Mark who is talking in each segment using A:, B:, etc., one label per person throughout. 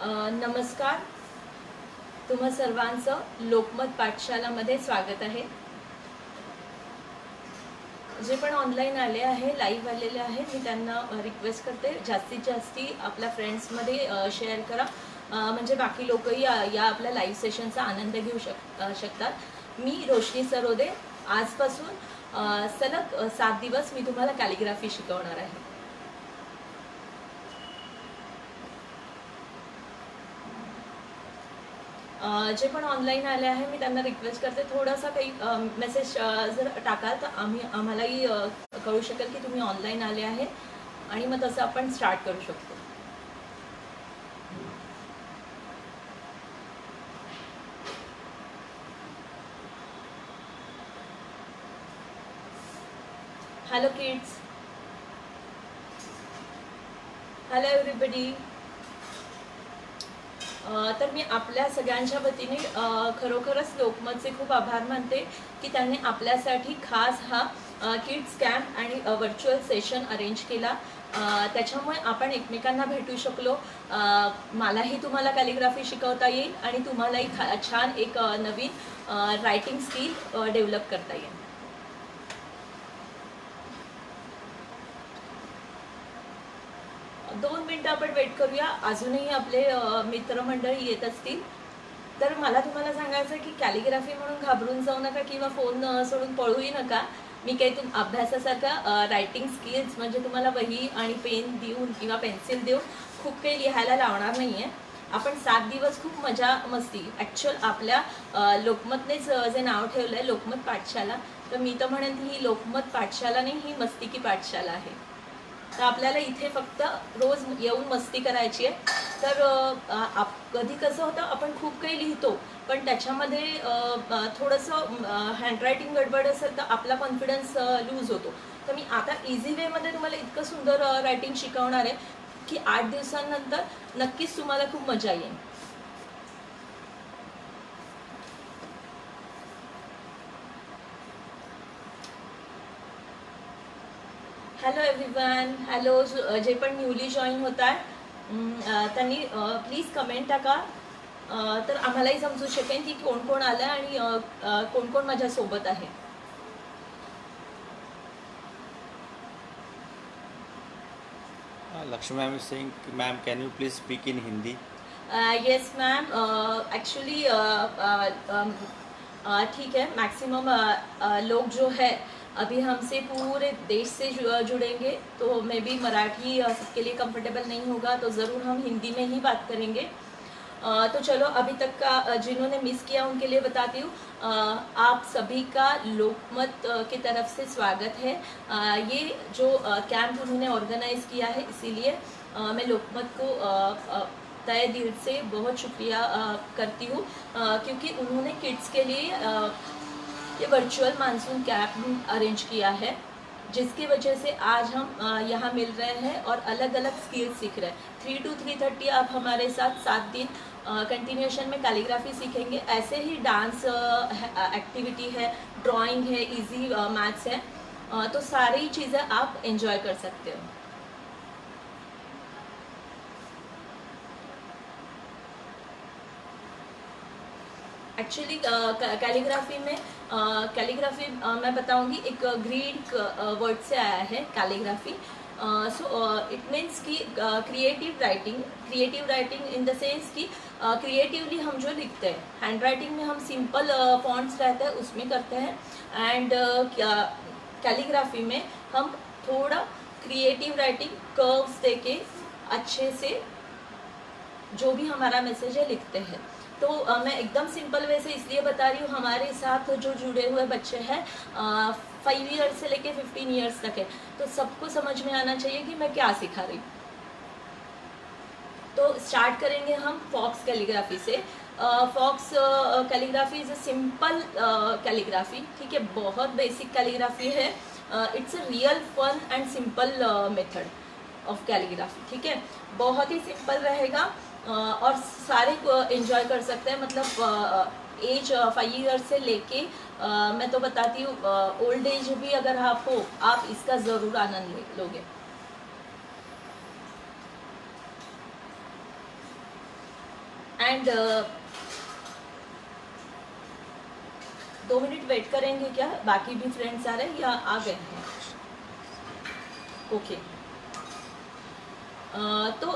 A: नमस्कार. तुम्हा सर्वांचं लोकमत पाठशालामध्ये स्वागत आहे. जे पण ऑनलाईन आले आहे, लाईव्ह आलेले आहे, मी त्यांना रिक्वेस्ट करते जास्तीत जास्ती आपल्या फ्रेंड्समध्ये शेअर करा, म्हणजे बाकी लोकही या आपल्या लाईव्ह सेशनचा आनंद घेऊ शकतात. मी रोशनी सरोदे आजपासून सलग 7 दिवस मी तुम्हाला कॅलिग्राफी शिकवणार आहे. जे पण ऑनलाईन आले आहे मी त्यांना रिक्वेस्ट करते थोडासा काही मेसेज जर टाकाल तर आम्हालाही कळू शकेल की तुम्ही ऑनलाईन आले आहे आणि मग तसं आपण स्टार्ट करू शकतो. Hello kids, hello everybody. तर मी आपल्या सगळ्यांच्या वतीने खरोखरच लोकमतचे खूप आभार मानते की त्यांनी आपल्यासाठी खास हा किड्स कॅम्प आणि व्हर्च्युअल सेशन अरेंज केला. त्याच्यामुळे आपण एकमेकांना भेटू शकलो. मलाही तुम्हाला कॅलिग्राफी शिकवता येईल आणि तुम्हालाही छान एक नवीन रायटिंग स्किल डेव्हलप करता येईल. दोन मिनटं आपण वेट करूया, अजूनही आपले मित्रमंडळी येत असतील. तर मला तुम्हाला सांगायचं की कॅलिग्राफी म्हणून घाबरून जाऊ नका किंवा फोन सोडून पळूही नका. मी काही अभ्यासासारखा रायटिंग स्किल्स म्हणजे तुम्हाला वही आणि पेन देऊन किंवा पेन्सिल देऊन खूप काही लिहायला लावणार नाही आहे. आपण 7 दिवस खूप मजा मस्ती, ॲक्च्युअल आपल्या लोकमतनेच जे नाव ठेवलं आहे लोकमत पाठशाला, तर मी तर म्हणेन ही लोकमत पाठशाला नाही, ही मस्ती की पाठशाला आहे. तर आपल्याला इथे फक्त रोज येऊन मस्ती करायची आहे. तर कधी कसं होतं आपण खूप काही लिहितो पण त्याच्यामध्ये थोडंसं हँडरायटिंग गडबड असेल तर आपला कॉन्फिडन्स लूज होतो. तर मी आता इझी वेमध्ये तुम्हाला इतकं सुंदर रायटिंग शिकवणार आहे की 8 दिवसांनंतर नक्कीच तुम्हाला खूप मजा येईल. Hello everyone, hello. जे पण न्यूली जॉईन होत आहे त्यांनी प्लीज कमेंट टाका, तर आम्हालाही समजू शकेल की कोण कोण आलं आणि कोण कोण माझ्यासोबत आहे.
B: Lakshmi ma'am is saying, ma'am, can you please speak in Hindi?
A: Yes ma'am, actually ठीक है. मैक्सिमम लोग जो है अभी हमसे पूरे देश से जुड़ेंगे, तो मे बी मराठी सबके लिए कंफर्टेबल नहीं होगा, तो ज़रूर हम हिंदी में ही बात करेंगे. तो चलो अभी तक का जिन्होंने मिस किया उनके लिए बताती हूँ. आप सभी का लोकमत की तरफ से स्वागत है. ये जो कैंप उन्होंने ऑर्गेनाइज़ किया है, इसीलिए मैं लोकमत को तय दिल से बहुत शुक्रिया करती हूँ, क्योंकि उन्होंने किड्स के लिए ये वर्चुअल मानसून कैंप अरेंज किया है, जिसकी वजह से आज हम यहाँ मिल रहे हैं और अलग अलग स्किल्स सीख रहे हैं. 3 to 3:30 आप हमारे साथ 7 दिन कंटिन्यूएशन में कैलीग्राफी सीखेंगे. ऐसे ही डांस एक्टिविटी है, ड्राइंग है, इजी मैथ्स है, तो सारी चीज़ें आप एंजॉय कर सकते हो. एक्चुअली कैलीग्राफी में मैं बताऊंगी, एक ग्रीक वर्ड से आया है कैलीग्राफी. सो इट मीन्स कि creative writing in the sense कि क्रिएटिवली हम जो लिखते हैं, हैंड राइटिंग में हम सिंपल फॉन्ट्स रहते हैं उसमें करते हैं, एंड कैलीग्राफी में हम थोड़ा क्रिएटिव राइटिंग कर्व्स देके अच्छे से जो भी हमारा मैसेज है लिखते हैं. तो मैं एकदम सिंपल वे से इसलिए बता रही हूँ, हमारे साथ जो जुड़े हुए बच्चे हैं 5 ईयर्स से लेके 15 ईयर्स तक है, तो सबको समझ में आना चाहिए कि मैं क्या सिखा रही हूँ. तो स्टार्ट करेंगे हम फॉक्स कैलीग्राफी से. Faux calligraphy is a simple calligraphy, ठीक है, बहुत बेसिक कैलीग्राफी है. It's a real fun and simple method of calligraphy, ठीक है. बहुत ही सिंपल रहेगा और सारे एंजॉय कर सकते हैं. मतलब एज 5 ईयर्स से लेके मैं तो बताती हूँ ओल्ड एज भी अगर आप हो, आप इसका ज़रूर आनंद लोगे. एंड 2 मिनट वेट करेंगे क्या? बाकी भी फ्रेंड्स आ रहे हैं या आ गए हैं? ओके। तो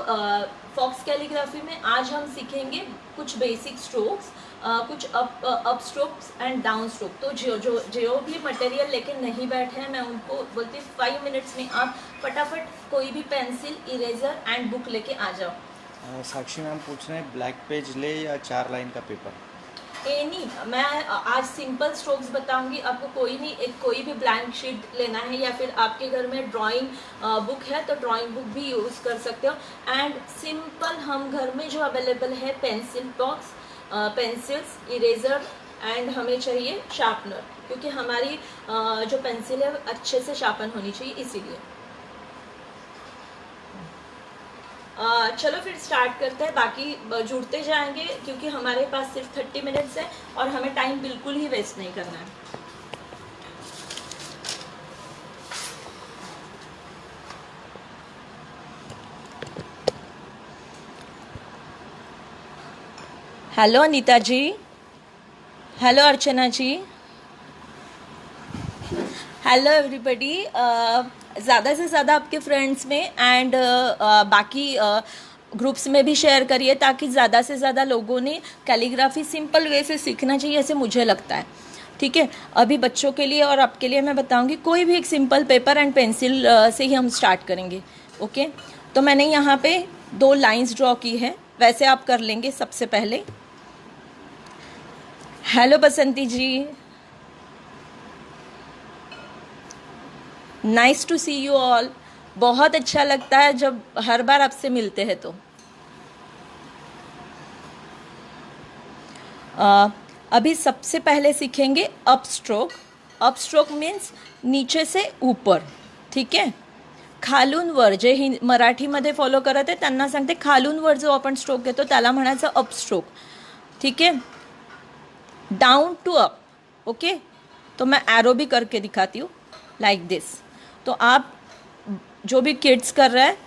A: फॉक्स कैलीग्राफी में आज हम सीखेंगे कुछ बेसिक स्ट्रोक्स, कुछ up strokes and down stroke. तो जो भी मटेरियल लेके नहीं बैठे हैं, मैं उनको बोलती हूँ 5 मिनट्स में आप फटाफट कोई भी पेंसिल, इरेजर एंड बुक लेके आ जाओ।
B: साक्षी मैम पूछ रहे हैं ब्लैक पेज ले या 4 लाइन का पेपर?
A: नहीं, मैं आज सिंपल स्ट्रोक्स बताऊंगी आपको। कोई भी ब्लैंक शीट लेना है या फिर आपके घर में ड्राइंग बुक है तो ड्राइंग बुक भी यूज़ कर सकते हो। एंड सिंपल हम घर में जो अवेलेबल है pencil box, pencils, eraser and हमें चाहिए शार्पनर, क्योंकि हमारी जो पेंसिल है अच्छे से शार्पन होनी चाहिए, इसीलिए। चलो फिर स्टार्ट करते हैं। बाकी जुड़ते जाएंगे क्योंकि हमारे पास सिर्फ 30 मिनट्स है और हमें टाइम बिल्कुल ही वेस्ट नहीं करना है। हेलो अनीता जी, हेलो अर्चना जी, हेलो एवरीबडी। ज़्यादा से ज़्यादा आपके फ्रेंड्स में एंड बाकी ग्रुप्स में भी शेयर करिए ताकि ज़्यादा से ज़्यादा लोगों ने कैलीग्राफी सिंपल वे से सीखना चाहिए, ऐसे मुझे लगता है। ठीक है, अभी बच्चों के लिए और आपके लिए मैं बताऊंगी कोई भी एक सिंपल पेपर एंड पेंसिल से ही हम स्टार्ट करेंगे। ओके, तो मैंने यहाँ पे 2 लाइंस ड्रॉ की है, वैसे आप कर लेंगे सबसे पहले। Hello Basanti ji, nice to see you all. बहुत अच्छा लगता है जब हर बार आपसे मिलते हैं। तो अभी सबसे पहले सीखेंगे up stroke. Up stroke means नीचे से ऊपर, ठीक आहे। खालून वर, जे मराठीमध्ये फॉलो करत आहे त्यांना सांगते, खालून वर जो आपण स्ट्रोक घेतो त्याला म्हणायचं अप स्ट्रोक, ठीक है। Down to up, okay. तो मैं एरो भी करके दिखाती हूँ, लाइक दिस। तो आप जो भी किड्स कर रहे हैं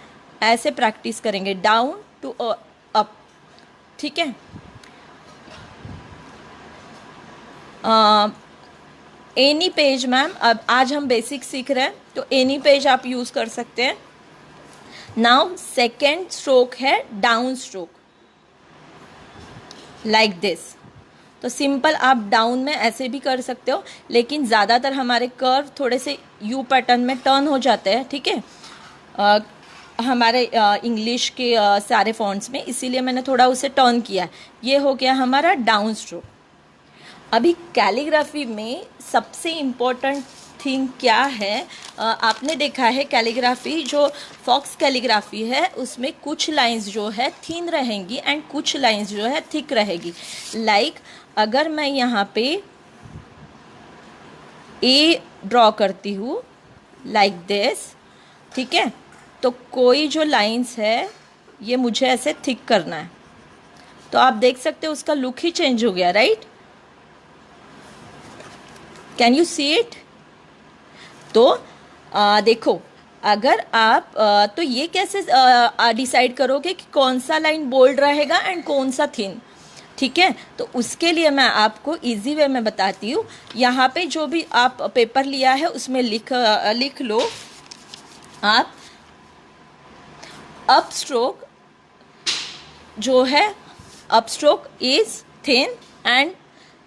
A: ऐसे प्रैक्टिस करेंगे, डाउन टू अप, ठीक है। एनी पेज मैम, अब आज हम बेसिक सीख रहे हैं तो एनी पेज आप यूज़ कर सकते हैं। नाउ सेकेंड स्ट्रोक है डाउन स्ट्रोक, लाइक दिस। तो सिंपल आप डाउन में ऐसे भी कर सकते हो, लेकिन ज़्यादातर हमारे कर्व थोड़े से यू पैटर्न में टर्न हो जाते हैं, ठीक है, हमारे इंग्लिश के सारे फॉन्ट्स में, इसीलिए मैंने थोड़ा उसे टर्न किया है। ये हो गया हमारा डाउन स्ट्रोक। अभी कैलीग्राफी में सबसे इम्पोर्टेंट थिंग क्या है, आपने देखा है कैलीग्राफी जो फॉक्स कैलीग्राफी है उसमें कुछ लाइंस जो है थिन रहेंगी एंड कुछ लाइंस जो है थिक रहेगी। लाइक अगर मैं यहाँ पे ए ड्रॉ करती हूँ लाइक दिस, ठीक है, तो कोई जो लाइंस है ये मुझे ऐसे थिक करना है, तो आप देख सकते हो उसका लुक ही चेंज हो गया, right. Can you see it? तो देखो, अगर आप तो ये कैसे डिसाइड करोगे कि कौन सा लाइन बोल्ड रहेगा एंड कौन सा थिन, ठीक है। तो उसके लिए मैं आपको इजी वे में बताती हूँ। यहाँ पे जो भी आप पेपर लिया है उसमें लिख लो आप, अप स्ट्रोक जो है, up stroke is thin and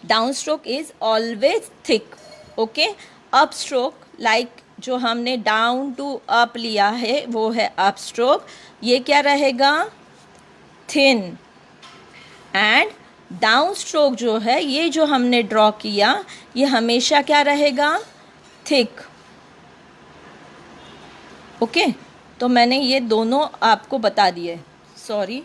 A: down stroke is always thick, okay. Up stroke like जो हमने डाउन टू अप लिया है वो है अप स्ट्रोक, ये क्या रहेगा, थिन। एंड डाउन स्ट्रोक जो है ये जो हमने ड्रॉ किया ये हमेशा क्या रहेगा, थिक, ओके। तो मैंने ये दोनों आपको बता दिए, सॉरी,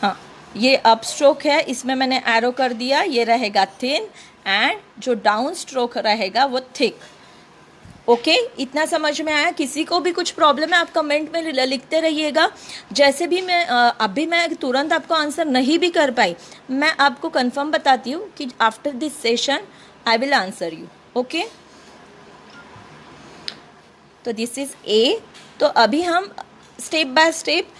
A: हाँ, ये अप स्ट्रोक है, इसमें मैंने एरो कर दिया, ये रहेगा थिन एंड जो डाउन स्ट्रोक रहेगा वो थिक, ओके। इतना समझ में आया? किसी को भी कुछ प्रॉब्लम है आप कमेंट में लिखते रहिएगा। जैसे भी मैं अभी मैं तुरंत आपको आंसर नहीं भी कर पाई, मैं आपको कंफर्म बताती हूँ कि after this session I will answer you, okay. तो दिस इज ए। तो अभी हम स्टेप बाय स्टेप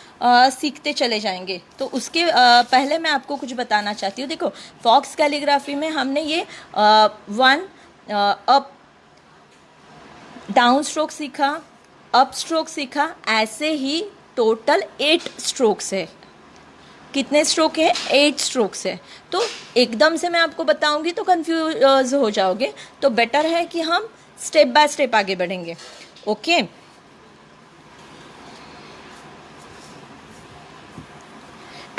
A: सीखते चले जाएंगे। तो उसके पहले मैं आपको कुछ बताना चाहती हूँ। देखो, फॉक्स कैलीग्राफी में हमने ये 1 अप डाउन स्ट्रोक सीखा, अप स्ट्रोक सीखा, ऐसे ही टोटल 8 स्ट्रोक्स है। कितने स्ट्रोक है? 8 स्ट्रोक्स है। तो एकदम से मैं आपको बताऊंगी तो कंफ्यूज हो जाओगे, तो बेटर है कि हम स्टेप बाय स्टेप आगे बढ़ेंगे। Okay,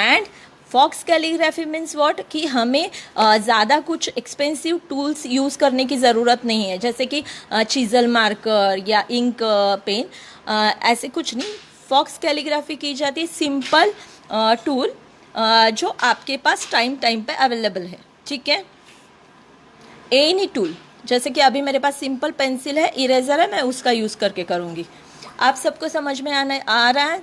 A: and faux calligraphy means what, कि हमें ज़्यादा कुछ एक्सपेंसिव टूल्स यूज़ करने की ज़रूरत नहीं है, जैसे कि चीज़ल मार्कर या इंक पेन, ऐसे कुछ नहीं। फॉक्स कैलीग्राफी की जाती है सिंपल टूल जो आपके पास टाइम पे अवेलेबल है। ठीक है, एनी टूल, जैसे कि अभी मेरे पास सिंपल पेंसिल है, इरेजर है, मैं उसका यूज़ करके करूँगी। आप सबको समझ में आ रहा है?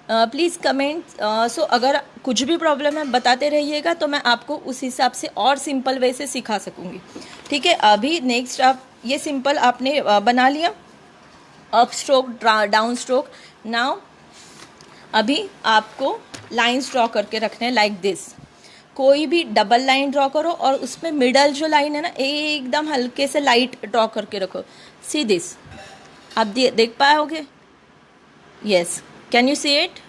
A: Please comment. सो अगर कुछ भी प्रॉब्लम है बताते रहिएगा, तो मैं आपको उस हिसाब से और सिंपल वे से सिखा सकूँगी। ठीक है, अभी नेक्स्ट आप ये सिंपल आपने बना लिया, up stroke, down stroke. Now अभी आपको लाइंस ड्रॉ करके रखने हैं लाइक दिस। कोई भी डबल लाइन ड्रॉ करो और उसमें मिडल जो लाइन है ना, एकदम हल्के से लाइट ड्रॉ करके रखो। सी दिस, आप देख पाओगे? Yes, can you see it?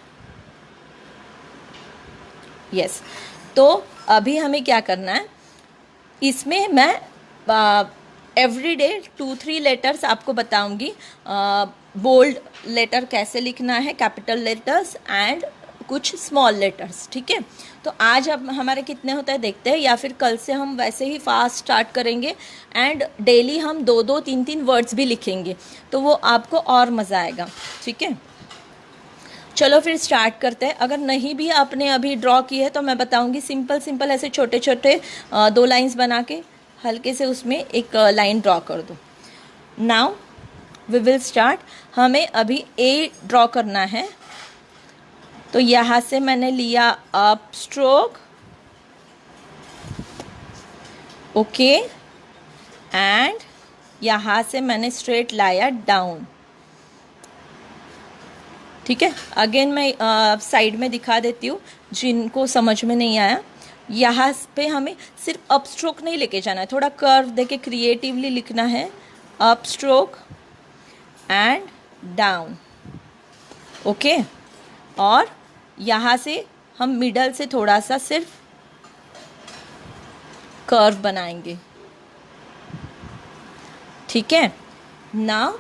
A: Yes. तो अभी हमें क्या करना है, इसमें मैं एवरी डे 2-3 लेटर्स आपको बताऊंगी। बोल्ड लेटर कैसे लिखना है, कैपिटल लेटर्स एंड कुछ स्मॉल लेटर्स। ठीक है, तो आज अब हमारे कितने होता है देखते हैं, या फिर कल से हम वैसे ही फास्ट स्टार्ट करेंगे एंड डेली हम 2-2, 3-3 वर्ड्स भी लिखेंगे, तो वो आपको और मज़ा आएगा। ठीक है, चलो फिर स्टार्ट करते हैं। अगर नहीं भी आपने अभी ड्रॉ की है तो मैं बताऊंगी, सिंपल ऐसे छोटे छोटे 2 लाइंस बना के हल्के से उसमें एक लाइन ड्रॉ कर दो। Now we will start. हमें अभी ए ड्रॉ करना है, तो यहाँ से मैंने लिया अप स्ट्रोक, ओके, एंड यहाँ से मैंने स्ट्रेट लाया डाउन। ठीक है, अगेन मैं साइड में दिखा देती हूँ जिनको समझ में नहीं आया। यहाँ पे हमें सिर्फ अप स्ट्रोक नहीं लेके जाना है, थोड़ा कर्व देके क्रिएटिवली लिखना है। Up stroke and down, okay. और यहाँ से हम मिडल से थोड़ा सा सिर्फ कर्व बनाएंगे। ठीक है ना,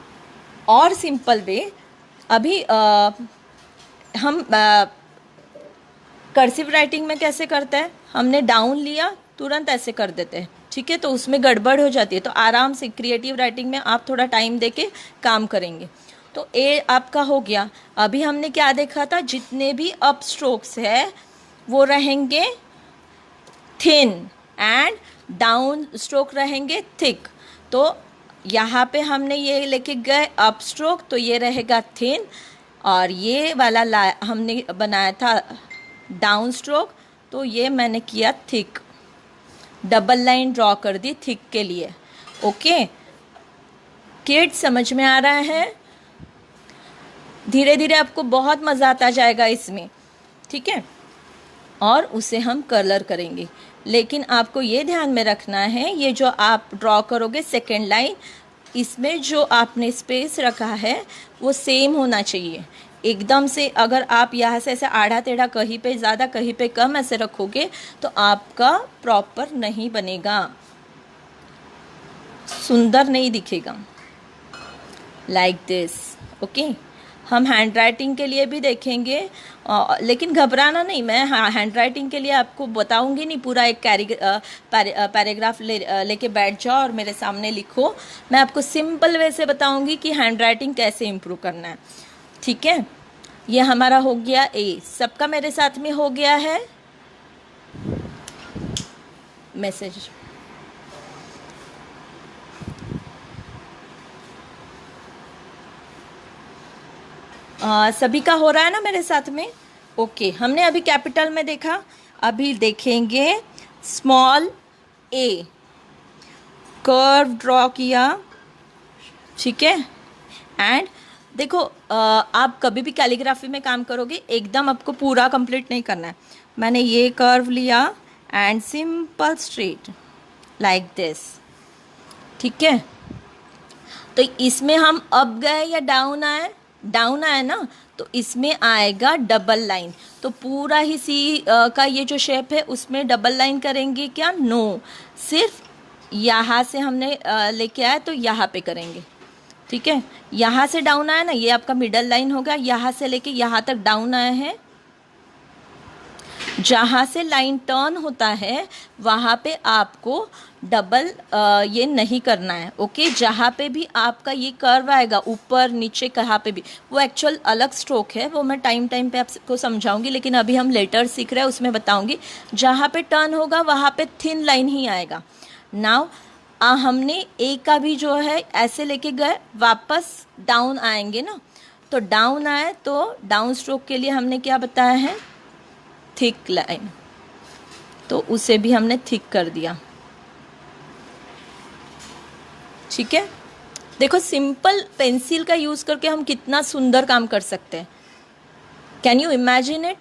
A: और सिंपल वे अभी हम कर्सिव राइटिंग में कैसे करते हैं, हमने डाउन लिया तुरंत ऐसे कर देते हैं। ठीक है, तो उसमें गड़बड़ हो जाती है, तो आराम से क्रिएटिव राइटिंग में आप थोड़ा टाइम देके काम करेंगे। तो ए आपका हो गया। अभी हमने क्या देखा था, जितने भी अप स्ट्रोक्स है वो रहेंगे थिन एंड डाउन स्ट्रोक रहेंगे थिक। तो यहाँ पे हमने ये लेके गए अप स्ट्रोक, तो ये रहेगा थिन, और ये वाला हमने बनाया था डाउन स्ट्रोक, तो ये मैंने किया थिक। डबल लाइन ड्रॉ कर दी थिक के लिए। ओके किड्स, समझ में आ रहा है? धीरे धीरे आपको बहुत मज़ा आता जाएगा इसमें। ठीक है, और उसे हम कलर करेंगे, लेकिन आपको ये ध्यान में रखना है, ये जो आप ड्रॉ करोगे सेकेंड लाइन, इसमें जो आपने स्पेस रखा है वो सेम होना चाहिए एकदम से। अगर आप यहाँ से ऐसे आड़ा टेढ़ा कहीं पे ज़्यादा कहीं पे कम ऐसे रखोगे तो आपका प्रॉपर नहीं बनेगा, सुंदर नहीं दिखेगा। Like this, okay. हम हैंड राइटिंग के लिए भी देखेंगे, लेकिन घबराना नहीं, मैं हैंड राइटिंग के लिए आपको बताऊंगी नहीं। पूरा एक पैराग्राफ लेके बैठ जाओ और मेरे सामने लिखो। मैं आपको सिंपल वे से बताऊंगी कि हैंड राइटिंग कैसे इम्प्रूव करना है। ठीक है, ये हमारा हो गया ए। सबका मेरे साथ में हो गया है मैसेज? सभी का हो रहा है ना मेरे साथ में? ओके, हमने अभी कैपिटल में देखा, अभी देखेंगे स्मॉल ए। कर्व ड्रॉ किया, ठीक है, एंड देखो आप कभी भी कैलीग्राफी में काम करोगे एकदम आपको पूरा कंप्लीट नहीं करना है। मैंने ये कर्व लिया and simple straight like this, ठीक है। तो इसमें हम अप गए या डाउन आए, डाउन आए ना, तो इसमें आएगा डबल लाइन। तो पूरा ही सी का ये जो शेप है उसमें डबल लाइन करेंगे क्या? नो, सिर्फ यहाँ से हमने लेके आए तो यहाँ पे करेंगे, ठीक है। यहाँ से डाउन आया ना, ये आपका मिडल लाइन होगा। यहाँ से लेके यहाँ तक डाउन आया है, जहाँ से लाइन टर्न होता है वहाँ पे आपको डबल ये नहीं करना है, ओके। जहाँ पे भी आपका ये कर्व आएगा ऊपर नीचे कहाँ पे भी, वो एक्चुअल अलग स्ट्रोक है, वो मैं टाइम पे आपको समझाऊंगी, लेकिन अभी हम लेटर सीख रहे हैं उसमें बताऊंगी। जहाँ पे टर्न होगा वहाँ पे थिन लाइन ही आएगा। नाउ हमने ए का भी जो है ऐसे लेके गए, वापस डाउन आएंगे ना, तो डाउन आए तो डाउन स्ट्रोक के लिए हमने क्या बताया है? थिक लाइन, तो उसे भी हमने थिक कर दिया, ठीक है। देखो सिंपल पेंसिल का यूज़ करके हम कितना सुंदर काम कर सकते हैं। Can you imagine it?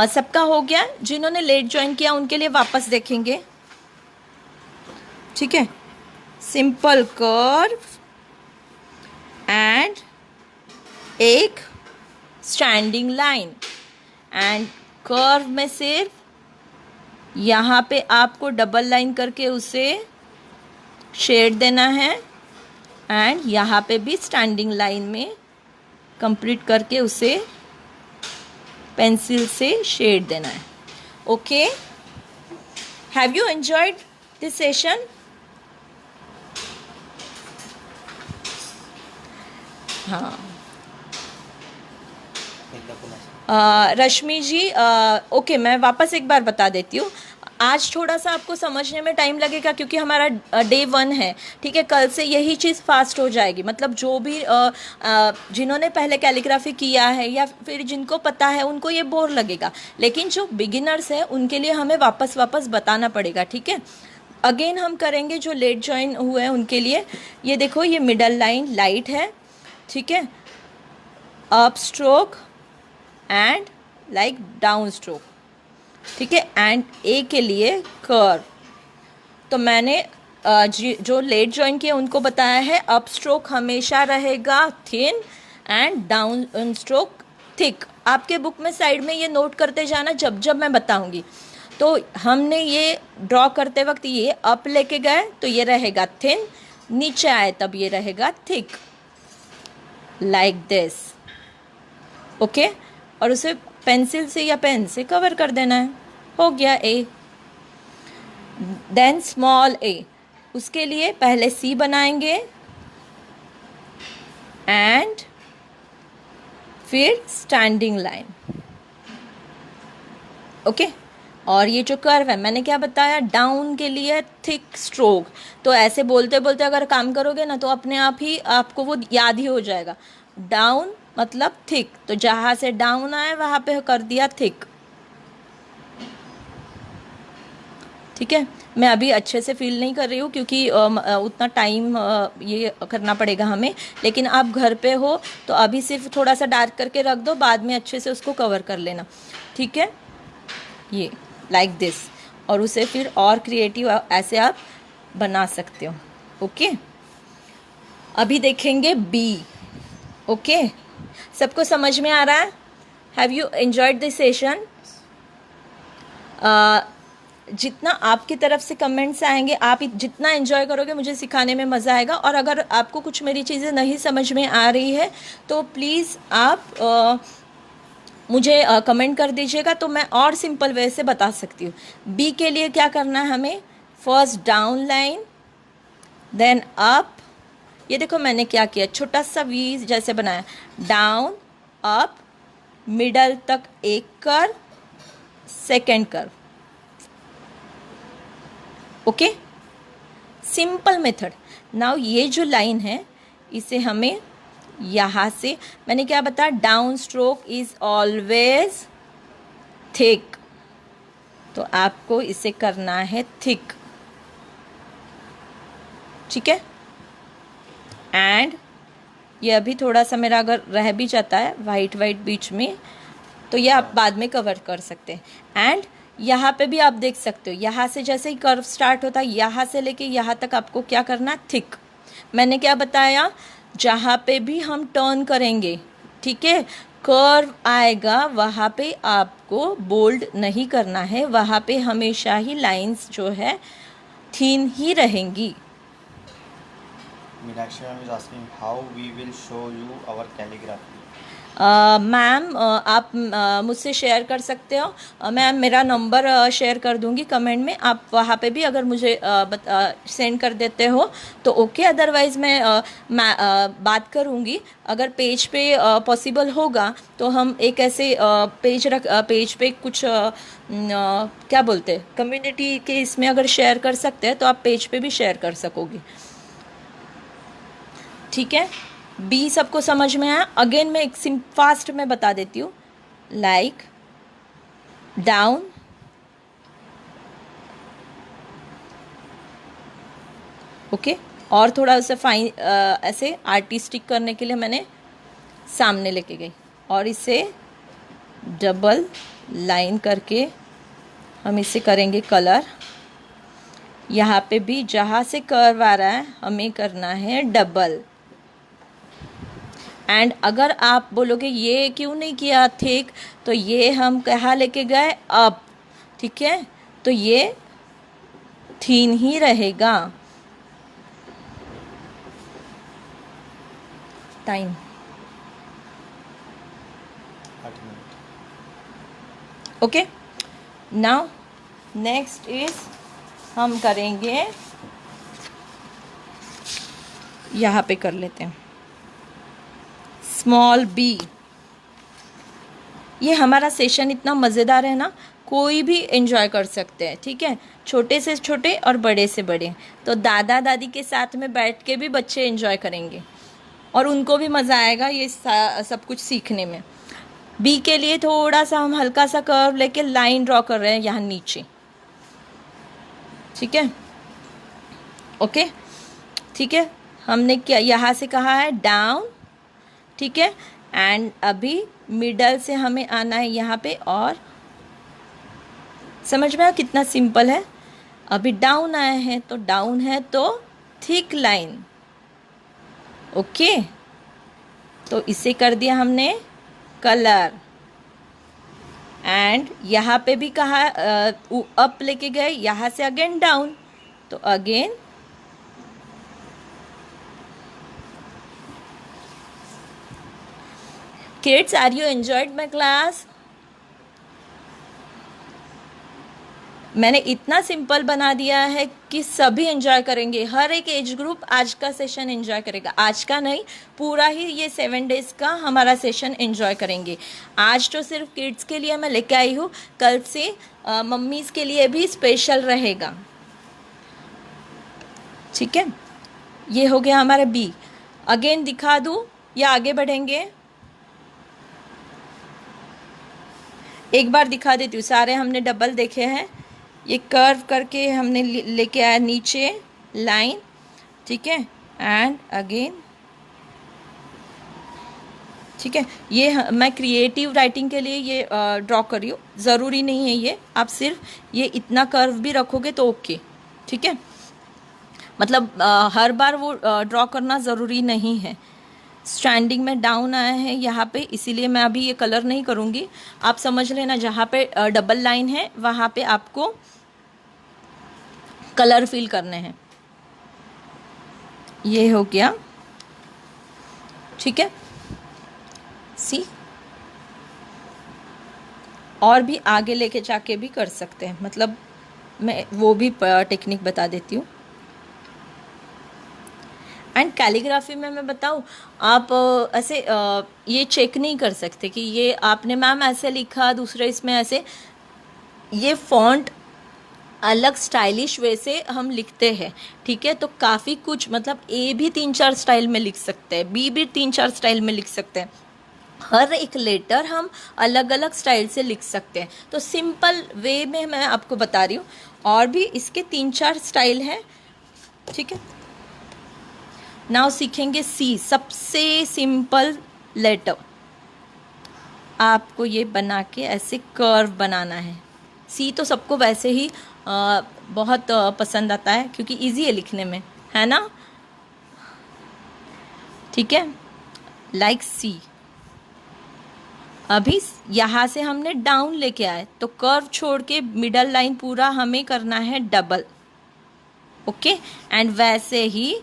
A: सबका हो गया? जिन्होंने लेट ज्वाइन किया उनके लिए वापस देखेंगे, ठीक है। सिंपल कर्व एंड एक स्टैंडिंग लाइन, एंड कर्व में सिर्फ यहाँ पे आपको डबल लाइन करके उसे शेड देना है, एंड यहाँ पे भी स्टैंडिंग लाइन में कंप्लीट करके उसे पेंसिल से शेड देना है, okay. Have you enjoyed this session? हाँ, रश्मि जी, ओके, मैं वापस एक बार बता देती हूँ। आज थोड़ा सा आपको समझने में टाइम लगेगा क्योंकि हमारा डे 1 है, ठीक है। कल से यही चीज़ फास्ट हो जाएगी, मतलब जो भी जिन्होंने पहले कैलीग्राफी किया है या फिर जिनको पता है उनको ये बोर लगेगा, लेकिन जो बिगिनर्स हैं उनके लिए हमें वापस बताना पड़ेगा, ठीक है। अगेन हम करेंगे जो लेट ज्वाइन हुए हैं उनके लिए। ये देखो, ये मिडल लाइन लाइट है, ठीक है, up stroke and like down stroke, ठीक है, एंड ए के लिए कर्व। तो मैंने जो लेट ज्वाइन किए उनको बताया है अप स्ट्रोक हमेशा रहेगा thin and down stroke thick. आपके बुक में साइड में ये नोट करते जाना जब जब मैं बताऊंगी। तो हमने ये ड्रॉ करते वक्त ये अप लेके गए तो ये रहेगा थिन, नीचे आए तब ये रहेगा थिक, लाइक दिस, ओके। और उसे पेंसिल से या पेन से कवर कर देना है, हो गया ए। देन स्मॉल ए, उसके लिए पहले सी बनाएंगे एंड फिर स्टैंडिंग लाइन, ओके। और ये जो कर्व है मैंने क्या बताया? डाउन के लिए थिक स्ट्रोक। तो ऐसे बोलते बोलते अगर काम करोगे ना तो अपने आप ही आपको वो याद ही हो जाएगा। डाउन मतलब थिक, तो जहाँ से डाउन आए वहाँ पे कर दिया थिक, ठीक है। मैं अभी अच्छे से फील नहीं कर रही हूँ क्योंकि उतना टाइम ये करना पड़ेगा हमें, लेकिन आप घर पे हो तो अभी सिर्फ थोड़ा सा डार्क करके रख दो, बाद में अच्छे से उसको कवर कर लेना, ठीक है। ये लाइक दिस, और उसे फिर और क्रिएटिव ऐसे आप बना सकते हो, ओके। अभी देखेंगे बी, ओके। सबको समझ में आ रहा है? Have you enjoyed this session? जितना आपकी तरफ से कमेंट्स आएंगे, आप जितना एंजॉय करोगे मुझे सिखाने में मज़ा आएगा। और अगर आपको कुछ मेरी चीज़ें नहीं समझ में आ रही है तो प्लीज़ आप मुझे कमेंट कर दीजिएगा, तो मैं और सिंपल वे से बता सकती हूँ। बी के लिए क्या करना है हमें? First down line, then up. ये देखो मैंने क्या किया, छोटा सा वी जैसे बनाया, डाउन अप, मिडल तक एक curve, second curve, okay. Simple method. Now ये जो लाइन है इसे हमें यहाँ से, मैंने क्या बताया? Down stroke is always thick, तो आपको इसे करना है थिक, ठीक है। एंड ये अभी थोड़ा सा मेरा अगर रह भी जाता है वाइट वाइट बीच में, तो ये आप बाद में कवर कर सकते हैं। एंड यहाँ पे भी आप देख सकते हो, यहाँ से जैसे ही कर्व स्टार्ट होता है, यहाँ से लेके यहाँ तक आपको क्या करना है, थिक। मैंने क्या बताया, जहाँ पे भी हम टर्न करेंगे, ठीक है, कर्व आएगा, वहाँ पे आपको बोल्ड नहीं करना है, वहाँ पे हमेशा ही लाइंस जो है थीन ही रहेंगी।
B: Meenakshi ma'am is asking how we will show you our calligraphy.
A: Ma'am आप मुझसे शेयर कर सकते हो, मैम मेरा नंबर शेयर कर दूंगी कमेंट में, आप वहाँ पे भी अगर मुझे सेंड कर देते हो तो ओके, अदरवाइज़ मैं बात करूँगी। अगर पेज पे पॉसिबल होगा तो हम एक ऐसे पेज पे कुछ क्या बोलते हैं, कम्युनिटी के इसमें अगर शेयर कर सकते हैं तो आप पेज पे भी शेयर कर सकोगे, ठीक है। बी सबको समझ में आया। अगेन मैं एक फास्ट में बता देती हूँ, लाइक, डाउन, ओके। और थोड़ा उसे फाइन ऐसे आर्टिस्टिक करने के लिए मैंने सामने लेके गई, और इसे डबल लाइन करके हम इसे करेंगे कलर। यहाँ पे भी जहाँ से कर्व आ रहा है हमें करना है डबल। एंड अगर आप बोलोगे ये क्यों नहीं किया थिक, तो ये हम कहाँ लेके गए, अप, ठीक है, तो ये थीन ही रहेगा। Time okay. Now next is हम करेंगे, यहाँ पे कर लेते हैं स्मॉल बी। ये हमारा सेशन इतना मज़ेदार है ना, कोई भी एंजॉय कर सकते हैं, ठीक है, छोटे से छोटे और बड़े से बड़े। तो दादा दादी के साथ में बैठ के भी बच्चे एंजॉय करेंगे और उनको भी मज़ा आएगा ये सब कुछ सीखने में। बी के लिए थोड़ा सा हम हल्का सा कर्व लेके लाइन ड्रॉ कर रहे हैं यहाँ नीचे, ठीक है, ओके, ठीक है। हमने क्या यहाँ से कहा है डाउन, ठीक है, एंड अभी मिडल से हमें आना है यहाँ पे, और समझ में आया कितना सिंपल है। अभी डाउन आए हैं तो डाउन है तो थिक लाइन, ओके। तो इसे कर दिया हमने कलर। एंड यहाँ पे भी कहा अप लेके गए, यहाँ से अगेन डाउन, तो again kids, are you enjoyed my class? मैंने इतना सिंपल बना दिया है कि सभी एंजॉय करेंगे, हर एक एज ग्रुप आज का सेशन एंजॉय करेगा। आज का नहीं, पूरा ही ये 7 डेज़ का हमारा सेशन एंजॉय करेंगे। आज तो सिर्फ किड्स के लिए मैं लेके आई हूँ, कल से मम्मीज़ के लिए भी स्पेशल रहेगा, ठीक है। ये हो गया हमारा बी। अगेन दिखा दूँ या आगे बढ़ेंगे? एक बार दिखा देती हूँ, सारे हमने डबल देखे हैं। ये कर्व करके हमने लेके आया नीचे लाइन, ठीक है, एंड अगेन, ठीक है। ये मैं क्रिएटिव राइटिंग के लिए ये ड्रॉ कर रही हूँ, ज़रूरी नहीं है ये, आप सिर्फ ये इतना कर्व भी रखोगे तो ओके, ठीक है। मतलब हर बार वो ड्रॉ करना ज़रूरी नहीं है। स्टैंडिंग में डाउन आया है यहाँ पे, इसीलिए मैं अभी ये कलर नहीं करूँगी। आप समझ लेना, जहाँ पे डबल लाइन है वहाँ पे आपको कलर फिल करने हैं। ये हो गया, ठीक है। सी, और भी आगे लेके जाके भी कर सकते हैं, मतलब मैं वो भी टेक्निक बता देती हूँ। एंड कैलीग्राफी में मैं बताऊँ, आप ऐसे ये चेक नहीं कर सकते कि ये आपने मैम ऐसे लिखा, दूसरे इसमें ऐसे। ये फॉन्ट अलग स्टाइलिश वे से हम लिखते हैं, ठीक है। तो काफ़ी कुछ, मतलब ए भी 3-4 स्टाइल में लिख सकते हैं, बी भी 3-4 स्टाइल में लिख सकते हैं, हर एक लेटर हम अलग अलग स्टाइल से लिख सकते हैं। तो सिंपल वे में मैं आपको बता रही हूँ, और भी इसके 3-4 स्टाइल हैं, ठीक है। नाउ सीखेंगे सी, सबसे सिंपल लेटर। आपको ये बना के ऐसे कर्व बनाना है। सी तो सबको वैसे ही बहुत पसंद आता है क्योंकि इजी है लिखने में, है ना? ठीक है, लाइक सी। अभी यहाँ से हमने डाउन लेके आए तो कर्व छोड़ के मिडल लाइन पूरा हमें करना है डबल। ओके, एंड वैसे ही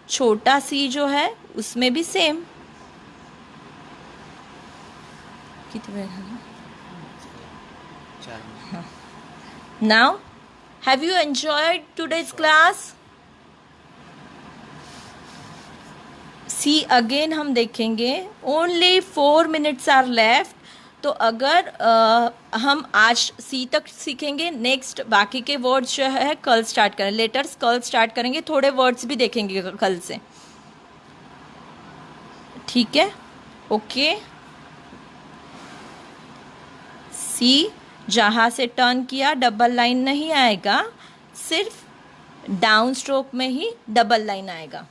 A: छोटा सी जो है उसमें भी सेम। कितने? Now have you enjoyed today's class? See again हम देखेंगे, ओनली 4 minutes आर लेफ्ट। तो अगर हम आज सी तक सीखेंगे, नेक्स्ट बाकी के वर्ड्स जो है कल स्टार्ट करें, लेटर्स कल स्टार्ट करेंगे, थोड़े वर्ड्स भी देखेंगे कल से, ठीक है? ओके, सी जहाँ से टर्न किया डबल लाइन नहीं आएगा, सिर्फ डाउन स्ट्रोक में ही डबल लाइन आएगा।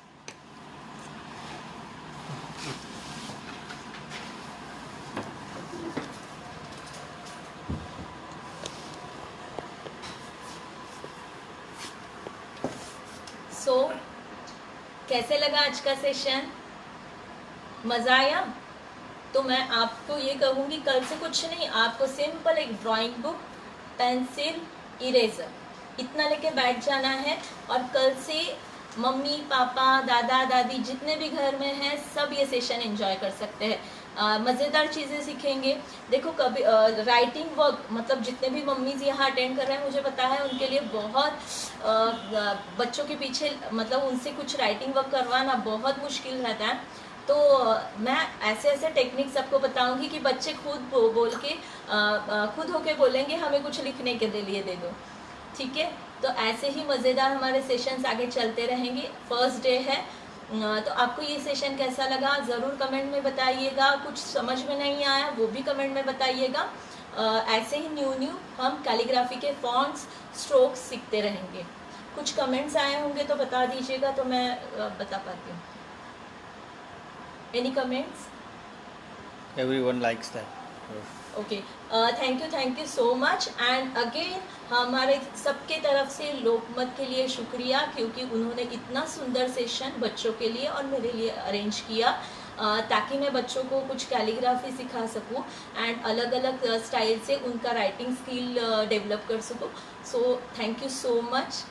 A: सो कैसे लगा आज का सेशन? मज़ा आया? तो मैं आपको ये कहूँगी, कल से कुछ नहीं, आपको सिंपल एक ड्राइंग बुक, पेंसिल, इरेजर इतना लेके बैठ जाना है और कल से मम्मी पापा दादा दादी जितने भी घर में हैं सब ये सेशन एंजॉय कर सकते हैं। मज़ेदार चीज़ें सीखेंगे। देखो कभी राइटिंग वर्क, मतलब जितने भी मम्मीज़ यहाँ अटेंड कर रहे हैं मुझे पता है उनके लिए बहुत बच्चों के पीछे, मतलब उनसे कुछ राइटिंग वर्क करवाना बहुत मुश्किल रहता है। तो मैं ऐसे ऐसे टेक्निक्स आपको बताऊंगी कि बच्चे खुद बोल के खुद होके बोलेंगे हमें कुछ लिखने के लिए दे दो, ठीक है? तो ऐसे ही मज़ेदार हमारे सेशंस आगे चलते रहेंगे। फर्स्ट डे है, तो आपको ये सेशन कैसा लगा ज़रूर कमेंट में बताइएगा। कुछ समझ में नहीं आया वो भी कमेंट में बताइएगा। ऐसे ही न्यू हम कैलीग्राफी के फॉन्ट्स, स्ट्रोक्स सीखते रहेंगे। कुछ कमेंट्स आए होंगे तो बता दीजिएगा तो मैं बता पाती हूँ। Any comments?
B: Everyone likes that.
A: Okay, thank you so much. And again हमारे सबके तरफ से लोकमत के लिए शुक्रिया, क्योंकि उन्होंने इतना सुंदर सेशन बच्चों के लिए और मेरे लिए अरेंज किया ताकि मैं बच्चों को कुछ कैलीग्राफी सिखा सकूं एंड अलग अलग स्टाइल से उनका राइटिंग स्किल डेवलप कर सकूं। So thank you so much.